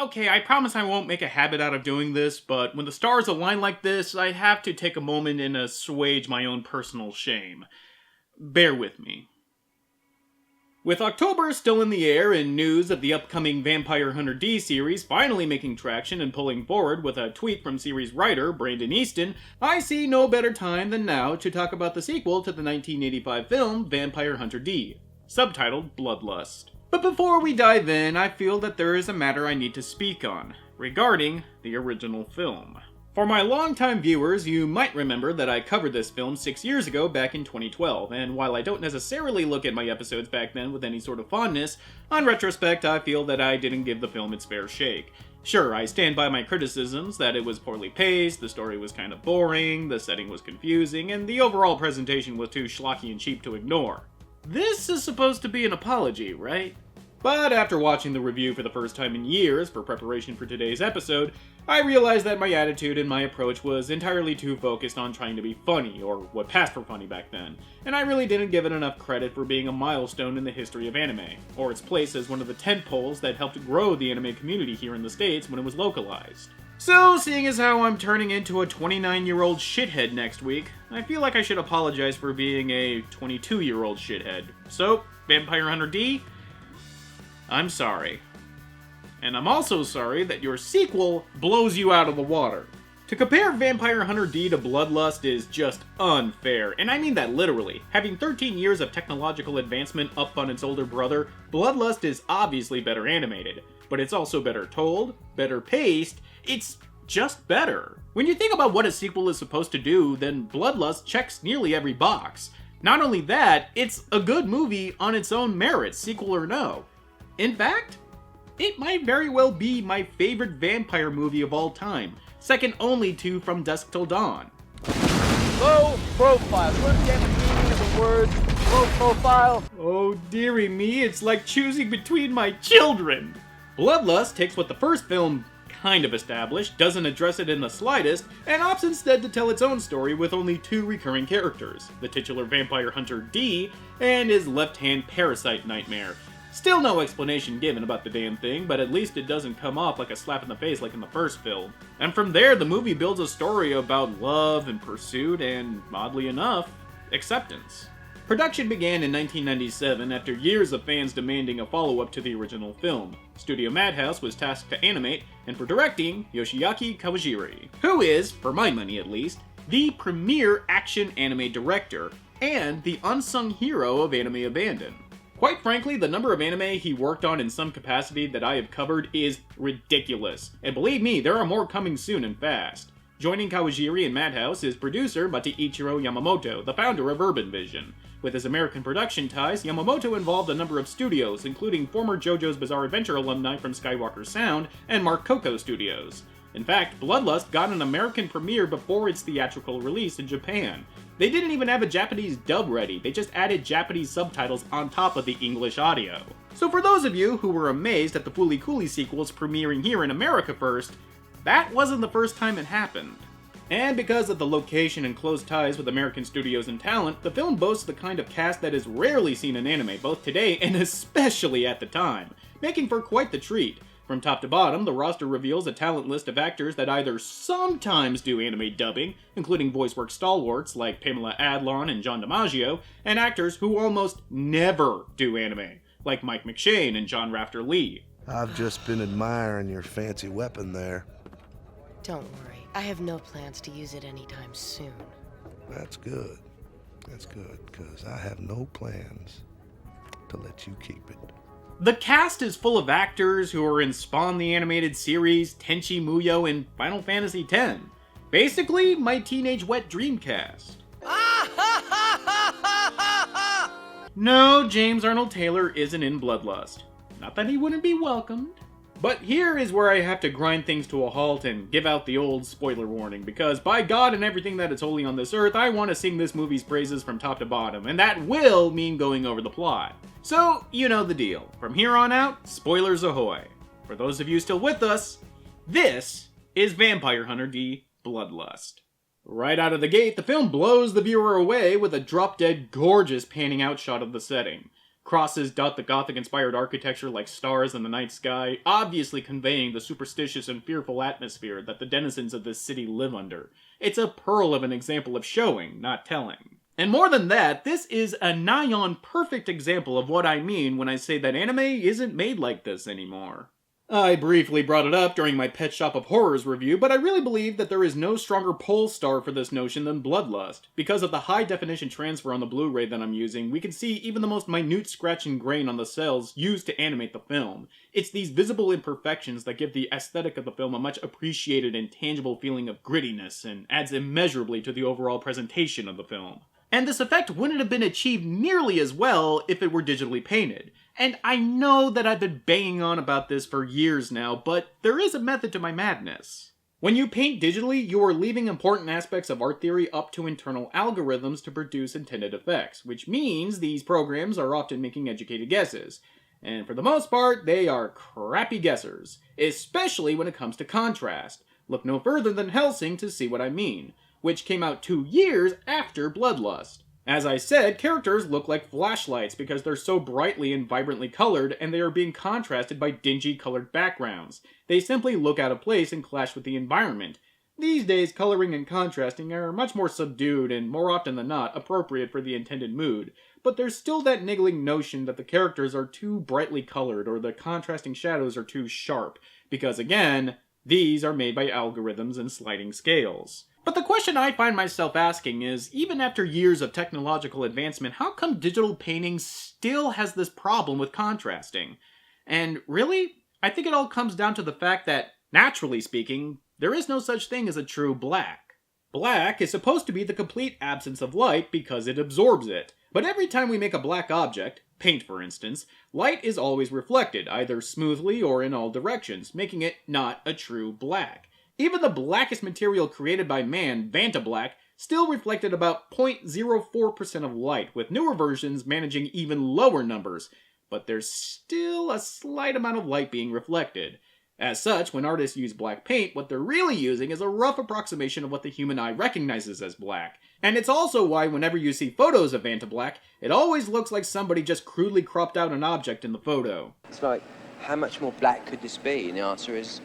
Okay, I promise I won't make a habit out of doing this, but when the stars align like this, I have to take a moment and assuage my own personal shame. Bear with me. With October still in the air and news of the upcoming Vampire Hunter D series finally making traction and pulling forward with a tweet from series writer Brandon Easton, I see no better time than now to talk about the sequel to the 1985 film Vampire Hunter D, subtitled Bloodlust. But before we dive in, I feel that there is a matter I need to speak on, regarding the original film. For my longtime viewers, you might remember that I covered this film 6 years ago back in 2012, and while I don't necessarily look at my episodes back then with any sort of fondness, on retrospect I feel that I didn't give the film its fair shake. Sure, I stand by my criticisms that it was poorly paced, the story was kind of boring, the setting was confusing, and the overall presentation was too schlocky and cheap to ignore. This is supposed to be an apology, right? But after watching the review for the first time in years for preparation for today's episode, I realized that my attitude and my approach was entirely too focused on trying to be funny, or what passed for funny back then, and I really didn't give it enough credit for being a milestone in the history of anime, or its place as one of the tentpoles that helped grow the anime community here in the States when it was localized. So, seeing as how I'm turning into a 29-year-old shithead next week, I feel like I should apologize for being a 22-year-old shithead. So, Vampire Hunter D, I'm sorry. And I'm also sorry that your sequel blows you out of the water. To compare Vampire Hunter D to Bloodlust is just unfair, and I mean that literally. Having 13 years of technological advancement up on its older brother, Bloodlust is obviously better animated, but it's also better told, better paced, it's just better. When you think about what a sequel is supposed to do, then Bloodlust checks nearly every box. Not only that, it's a good movie on its own merits, sequel or no. In fact, it might very well be my favorite vampire movie of all time, second only to From Dusk Till Dawn. Low profile. You understand the meaning of the word low profile? Oh dearie me, it's like choosing between my children! Bloodlust takes what the first film kind of established, doesn't address it in the slightest, and opts instead to tell its own story with only two recurring characters, the titular vampire hunter D and his left-hand parasite nightmare. Still no explanation given about the damn thing, but at least it doesn't come off like a slap in the face like in the first film. And from there, the movie builds a story about love and pursuit and, oddly enough, acceptance. Production began in 1997 after years of fans demanding a follow-up to the original film. Studio Madhouse was tasked to animate, and for directing, Yoshiaki Kawajiri, who is, for my money at least, the premier action anime director, and the unsung hero of anime abandon. Quite frankly, the number of anime he worked on in some capacity that I have covered is ridiculous. And believe me, there are more coming soon and fast. Joining Kawajiri in Madhouse is producer Ichiro Yamamoto, the founder of Urban Vision. With his American production ties, Yamamoto involved a number of studios, including former JoJo's Bizarre Adventure alumni from Skywalker Sound and Mark Coco Studios. In fact, Bloodlust got an American premiere before its theatrical release in Japan. They didn't even have a Japanese dub ready, they just added Japanese subtitles on top of the English audio. So for those of you who were amazed at the Fooly Cooly sequels premiering here in America first, that wasn't the first time it happened. And because of the location and close ties with American studios and talent, the film boasts the kind of cast that is rarely seen in anime both today and especially at the time, making for quite the treat. From top to bottom, the roster reveals a talent list of actors that either sometimes do anime dubbing, including voice work stalwarts like Pamela Adlon and John DiMaggio, and actors who almost never do anime, like Mike McShane and John Rafter Lee. I've just been admiring your fancy weapon there. Don't worry, I have no plans to use it anytime soon. That's good. That's good, because I have no plans to let you keep it. The cast is full of actors who are in Spawn the Animated Series, Tenchi Muyo, and Final Fantasy X. Basically, my teenage wet dream cast. No, James Arnold Taylor isn't in Bloodlust. Not that he wouldn't be welcomed. But here is where I have to grind things to a halt and give out the old spoiler warning, because by God and everything that is holy on this earth, I want to sing this movie's praises from top to bottom, and that will mean going over the plot. So, you know the deal. From here on out, spoilers ahoy. For those of you still with us, this is Vampire Hunter D: Bloodlust. Right out of the gate, the film blows the viewer away with a drop-dead gorgeous panning out shot of the setting. Crosses dot the Gothic-inspired architecture like stars in the night sky, obviously conveying the superstitious and fearful atmosphere that the denizens of this city live under. It's a pearl of an example of showing, not telling. And more than that, this is a nigh-on perfect example of what I mean when I say that anime isn't made like this anymore. I briefly brought it up during my Pet Shop of Horrors review, but I really believe that there is no stronger pole star for this notion than Bloodlust. Because of the high-definition transfer on the Blu-ray that I'm using, we can see even the most minute scratch and grain on the cells used to animate the film. It's these visible imperfections that give the aesthetic of the film a much appreciated and tangible feeling of grittiness, and adds immeasurably to the overall presentation of the film. And this effect wouldn't have been achieved nearly as well if it were digitally painted. And I know that I've been banging on about this for years now, but there is a method to my madness. When you paint digitally, you are leaving important aspects of art theory up to internal algorithms to produce intended effects, which means these programs are often making educated guesses. And for the most part, they are crappy guessers, especially when it comes to contrast. Look no further than Hellsing to see what I mean, which came out 2 years after Bloodlust. As I said, characters look like flashlights because they're so brightly and vibrantly colored, and they are being contrasted by dingy colored backgrounds. They simply look out of place and clash with the environment. These days, coloring and contrasting are much more subdued and, more often than not, appropriate for the intended mood, but there's still that niggling notion that the characters are too brightly colored or the contrasting shadows are too sharp, because again, these are made by algorithms and sliding scales. But the question I find myself asking is, even after years of technological advancement, how come digital painting still has this problem with contrasting? And really, I think it all comes down to the fact that, naturally speaking, there is no such thing as a true black. Black is supposed to be the complete absence of light because it absorbs it. But every time we make a black object, paint for instance, light is always reflected, either smoothly or in all directions, making it not a true black. Even the blackest material created by man, Vantablack, still reflected about 0.04% of light, with newer versions managing even lower numbers, but there's still a slight amount of light being reflected. As such, when artists use black paint, what they're really using is a rough approximation of what the human eye recognizes as black. And it's also why whenever you see photos of Vantablack, it always looks like somebody just crudely cropped out an object in the photo. It's like, how much more black could this be? And the answer is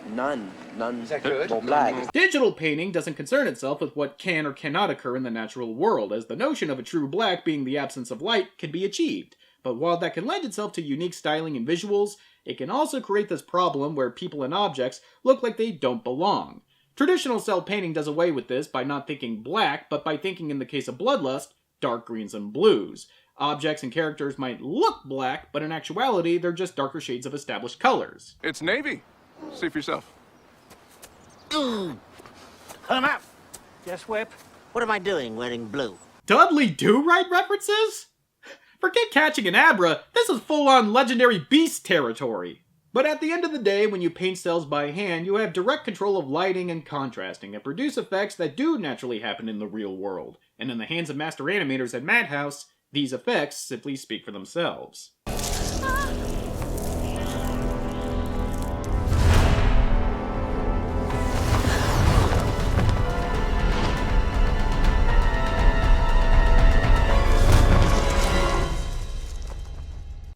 none. None's more black. Digital painting doesn't concern itself with what can or cannot occur in the natural world, as the notion of a true black being the absence of light can be achieved. But while that can lend itself to unique styling and visuals, it can also create this problem where people and objects look like they don't belong. Traditional cel painting does away with this by not thinking black, but by thinking, in the case of Bloodlust, dark greens and blues. Objects and characters might look black, but in actuality, they're just darker shades of established colors. It's navy. See for yourself. I'm up. Yes, Whip? What am I doing wearing blue? Dudley Do-Right references? Forget catching an Abra, this is full-on legendary beast territory. But at the end of the day, when you paint cells by hand, you have direct control of lighting and contrasting, and produce effects that do naturally happen in the real world. And in the hands of master animators at Madhouse, these effects simply speak for themselves.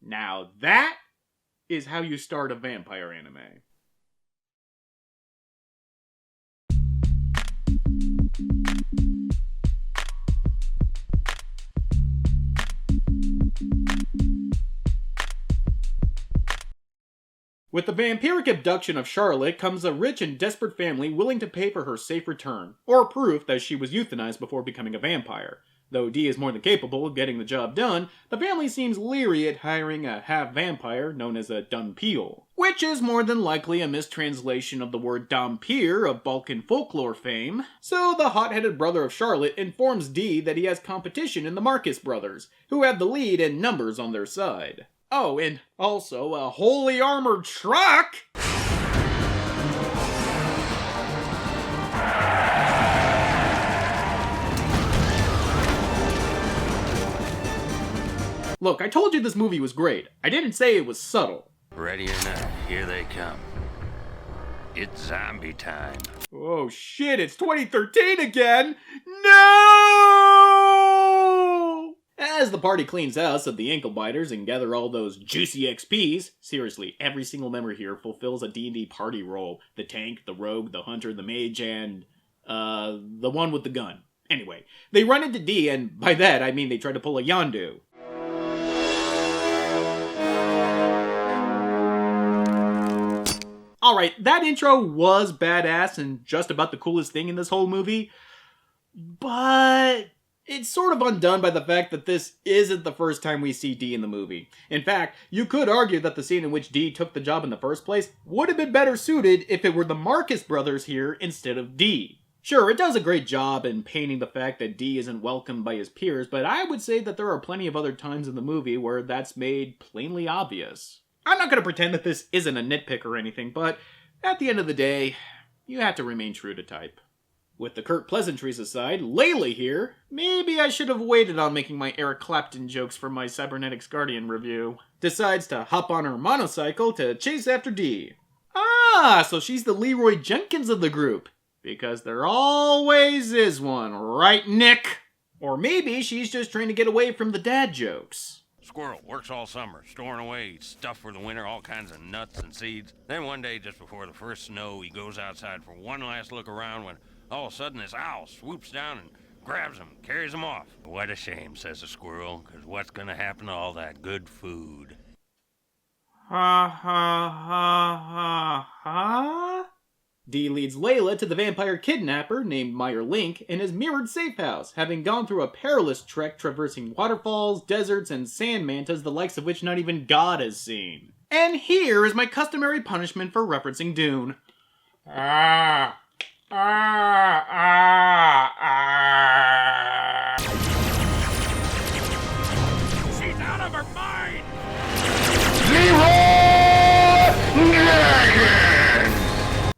Now that is how you start a vampire anime. With the vampiric abduction of Charlotte comes a rich and desperate family willing to pay for her safe return, or proof that she was euthanized before becoming a vampire. Though Dee is more than capable of getting the job done, the family seems leery at hiring a half-vampire known as a Dunpeel, which is more than likely a mistranslation of the word Dhampir of Balkan folklore fame. So the hot-headed brother of Charlotte informs Dee that he has competition in the Marcus brothers, who have the lead and numbers on their side. Oh, and also a wholly armored truck! Look, I told you this movie was great. I didn't say it was subtle. Ready or not, here they come. It's zombie time. Oh shit, it's 2013 again! No! As the party cleans house of the ankle biters and gather all those juicy XPs, seriously, every single member here fulfills a D&D party role. The tank, the rogue, the hunter, the mage, and, the one with the gun. Anyway, they run into D, and by that I mean they try to pull a Yondu. Alright, that intro was badass and just about the coolest thing in this whole movie, but it's sort of undone by the fact that this isn't the first time we see D in the movie. In fact, you could argue that the scene in which D took the job in the first place would have been better suited if it were the Marcus brothers here instead of D. Sure, it does a great job in painting the fact that D isn't welcomed by his peers, but I would say that there are plenty of other times in the movie where that's made plainly obvious. I'm not going to pretend that this isn't a nitpick or anything, but at the end of the day, you have to remain true to type. With the curt pleasantries aside, Layla here, maybe I should have waited on making my Eric Clapton jokes for my Cybernetics Guardian review, decides to hop on her monocycle to chase after D. Ah, so she's the Leroy Jenkins of the group. Because there always is one, right, Nick? Or maybe she's just trying to get away from the dad jokes. Squirrel works all summer, storing away stuff for the winter, all kinds of nuts and seeds. Then one day, just before the first snow, he goes outside for one last look around when all of a sudden this owl swoops down and grabs him, carries him off. What a shame, says the squirrel, because what's going to happen to all that good food? Ha ha ha ha ha? D leads Layla to the vampire kidnapper named Meyer Link in his mirrored safe house, having gone through a perilous trek traversing waterfalls, deserts, and sand mantas the likes of which not even God has seen. And here is my customary punishment for referencing Dune. Ah. Ah. Ah. Ah. She's out of her mind!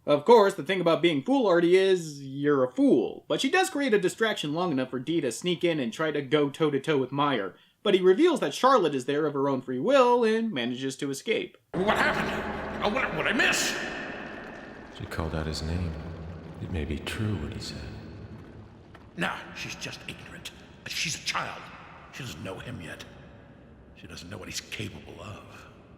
Of course, the thing about being foolhardy is, you're a fool. But she does create a distraction long enough for Dee to sneak in and try to go toe-to-toe with Meyer. But he reveals that Charlotte is there of her own free will and manages to escape. What happened? Oh, what I miss? She called out his name. It may be true what he said. No, she's just ignorant. She's a child. She doesn't know him yet. She doesn't know what he's capable of.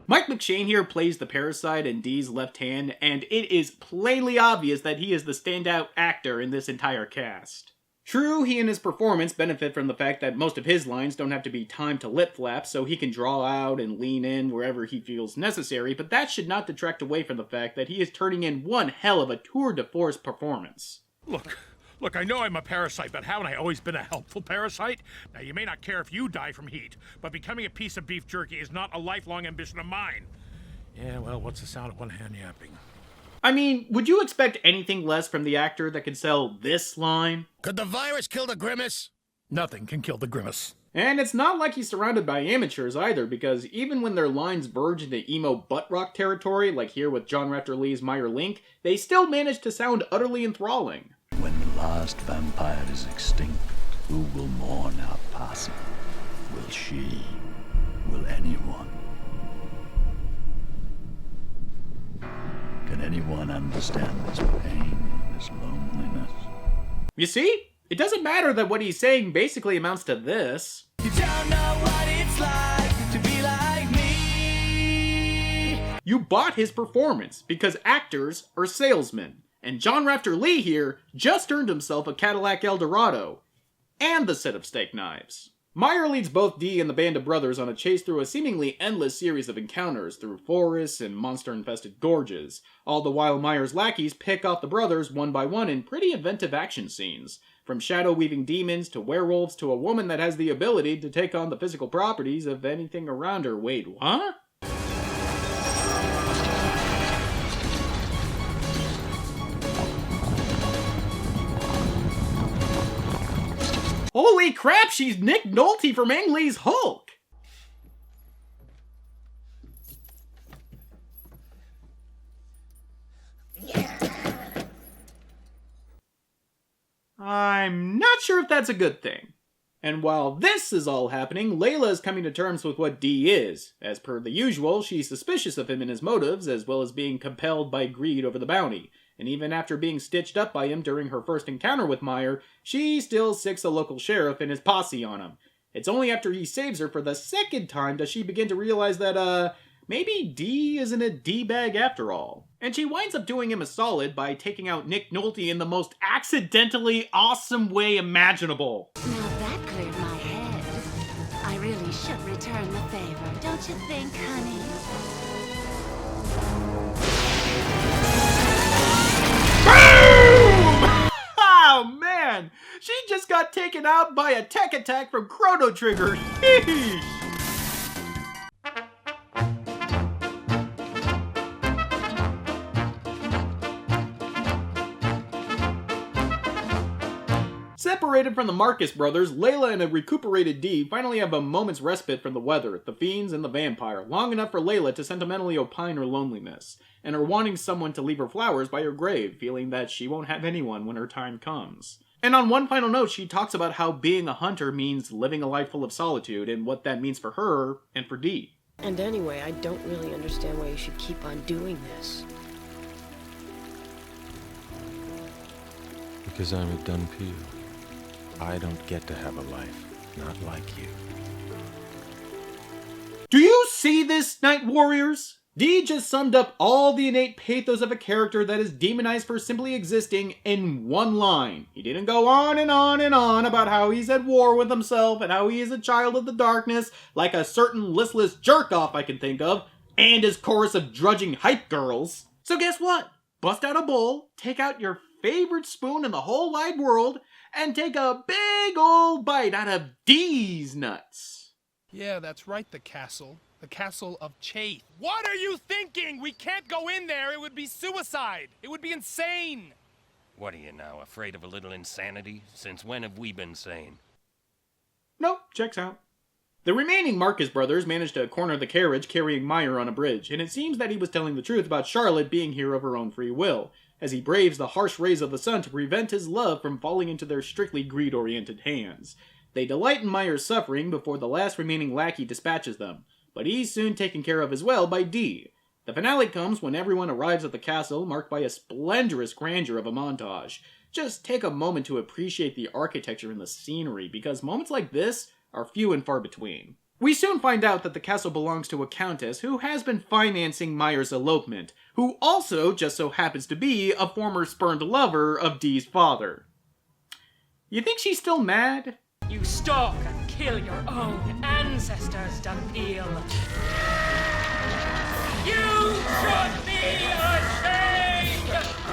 Mike McShane here plays the parasite in Dee's left hand, and it is plainly obvious that he is the standout actor in this entire cast. True, he and his performance benefit from the fact that most of his lines don't have to be timed to lip flaps, so he can draw out and lean in wherever he feels necessary, but that should not detract away from the fact that he is turning in one hell of a tour de force performance. Look, I know I'm a parasite, but haven't I always been a helpful parasite? Now, you may not care if you die from heat, but becoming a piece of beef jerky is not a lifelong ambition of mine. Yeah, well, what's the sound of one hand yapping? I mean, would you expect anything less from the actor that can sell this line? Could the virus kill the grimace? Nothing can kill the grimace. And it's not like he's surrounded by amateurs either, because even when their lines verge into emo butt rock territory, like here with John Raptor Lee's Meyer Link, they still manage to sound utterly enthralling. When the last vampire is extinct, who will mourn our passing? Will she? Will anyone? Can anyone understand this pain, this loneliness? You see? It doesn't matter that what he's saying basically amounts to this. You don't know what it's like to be like me. You bought his performance, because actors are salesmen. And John Raptor Lee here just earned himself a Cadillac Eldorado. And the set of steak knives. Meyer leads both Dee and the band of brothers on a chase through a seemingly endless series of encounters through forests and monster-infested gorges, all the while Meyer's lackeys pick off the brothers one by one in pretty inventive action scenes, from shadow-weaving demons to werewolves to a woman that has the ability to take on the physical properties of anything around her. Wait, what? Holy crap, she's Nick Nolte from Ang Lee's Hulk! I'm not sure if that's a good thing. And while this is all happening, Layla is coming to terms with what Dee is. As per the usual, she's suspicious of him and his motives, as well as being compelled by greed over the bounty. And even after being stitched up by him during her first encounter with Meyer, she still sicks a local sheriff and his posse on him. It's only after he saves her for the second time does she begin to realize that, maybe Dee isn't a D-bag after all. And she winds up doing him a solid by taking out Nick Nolte in the most accidentally awesome way imaginable. Now that cleared my head. I really should return the favor, don't you think, honey? Oh man! She just got taken out by a tech attack from Chrono Trigger. Sheesh. Separated from the Marcus brothers, Layla and a recuperated Dee finally have a moment's respite from the weather, the fiends, and the vampire, long enough for Layla to sentimentally opine her loneliness, and her wanting someone to leave her flowers by her grave, feeling that she won't have anyone when her time comes. And on one final note, she talks about how being a hunter means living a life full of solitude, and what that means for her and for Dee. And anyway, I don't really understand why you should keep on doing this. Because I'm a done Peel. I don't get to have a life, not like you. Do you see this, Night Warriors? Dee just summed up all the innate pathos of a character that is demonized for simply existing in one line. He didn't go on and on and on about how he's at war with himself and how he is a child of the darkness, like a certain listless jerk-off I can think of, and his chorus of drudging hype girls. So guess what? Bust out a bowl, take out your favorite spoon in the whole wide world, and take a big old bite out of Dee's nuts. Yeah, that's right, the castle. The castle of Chaith. What are you thinking? We can't go in there. It would be suicide. It would be insane. What are you now, afraid of a little insanity? Since when have we been sane? Nope, checks out. The remaining Marcus brothers managed to corner the carriage carrying Meyer on a bridge, and it seems that he was telling the truth about Charlotte being here of her own free will, as he braves the harsh rays of the sun to prevent his love from falling into their strictly greed-oriented hands. They delight in Meyer's suffering before the last remaining lackey dispatches them, but he's soon taken care of as well by Dee. The finale comes when everyone arrives at the castle, marked by a splendorous grandeur of a montage. Just take a moment to appreciate the architecture and the scenery, because moments like this are few and far between. We soon find out that the castle belongs to a countess who has been financing Meyer's elopement, who also just so happens to be a former spurned lover of Dee's father. You think she's still mad? You stalk and kill your own ancestors, Dunpeel. You should be ashamed!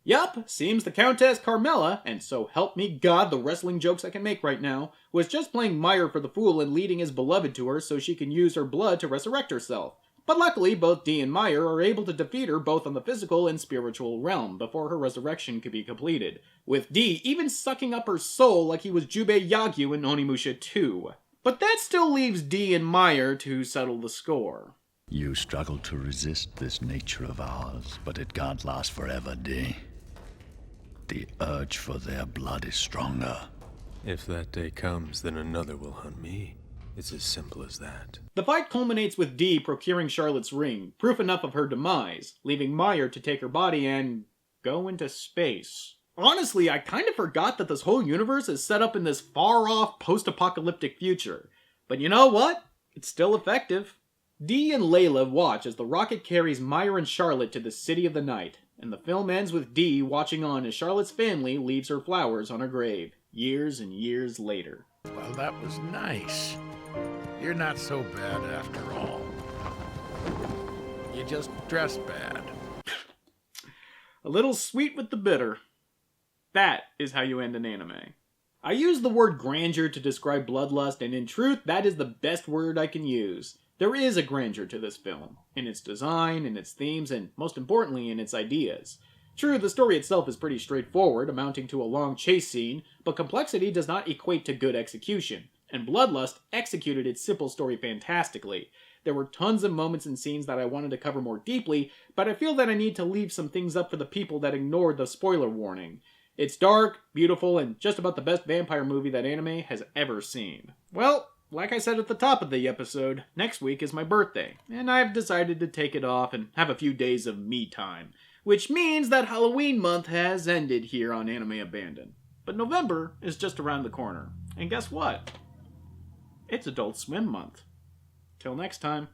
Yup, seems the Countess Carmela, and so help me God the wrestling jokes I can make right now, was just playing Meyer for the fool and leading his beloved to her so she can use her blood to resurrect herself. But luckily, both Dee and Meyer are able to defeat her both on the physical and spiritual realm before her resurrection could be completed, with Dee even sucking up her soul like he was Jubei Yagyu in Onimusha 2. But that still leaves Dee and Meyer to settle the score. You struggle to resist this nature of ours, but it can't last forever, Dee. The urge for their blood is stronger. If that day comes, then another will hunt me. It's as simple as that. The fight culminates with Dee procuring Charlotte's ring, proof enough of her demise, leaving Meyer to take her body and go into space. Honestly, I kind of forgot that this whole universe is set up in this far-off post-apocalyptic future. But you know what? It's still effective. Dee and Layla watch as the rocket carries Meyer and Charlotte to the City of the Night, and the film ends with Dee watching on as Charlotte's family leaves her flowers on her grave, years and years later. Well, that was nice. You're not so bad after all. You just dress bad. A little sweet with the bitter. That is how you end an anime. I use the word grandeur to describe Bloodlust, and in truth, that is the best word I can use. There is a grandeur to this film, in its design, in its themes, and most importantly, in its ideas. True, the story itself is pretty straightforward, amounting to a long chase scene, but complexity does not equate to good execution, and Bloodlust executed its simple story fantastically. There were tons of moments and scenes that I wanted to cover more deeply, but I feel that I need to leave some things up for the people that ignored the spoiler warning. It's dark, beautiful, and just about the best vampire movie that anime has ever seen. Well, like I said at the top of the episode, next week is my birthday, and I've decided to take it off and have a few days of me time, which means that Halloween month has ended here on Anime Abandoned. But November is just around the corner. And guess what? It's Adult Swim month. Till next time.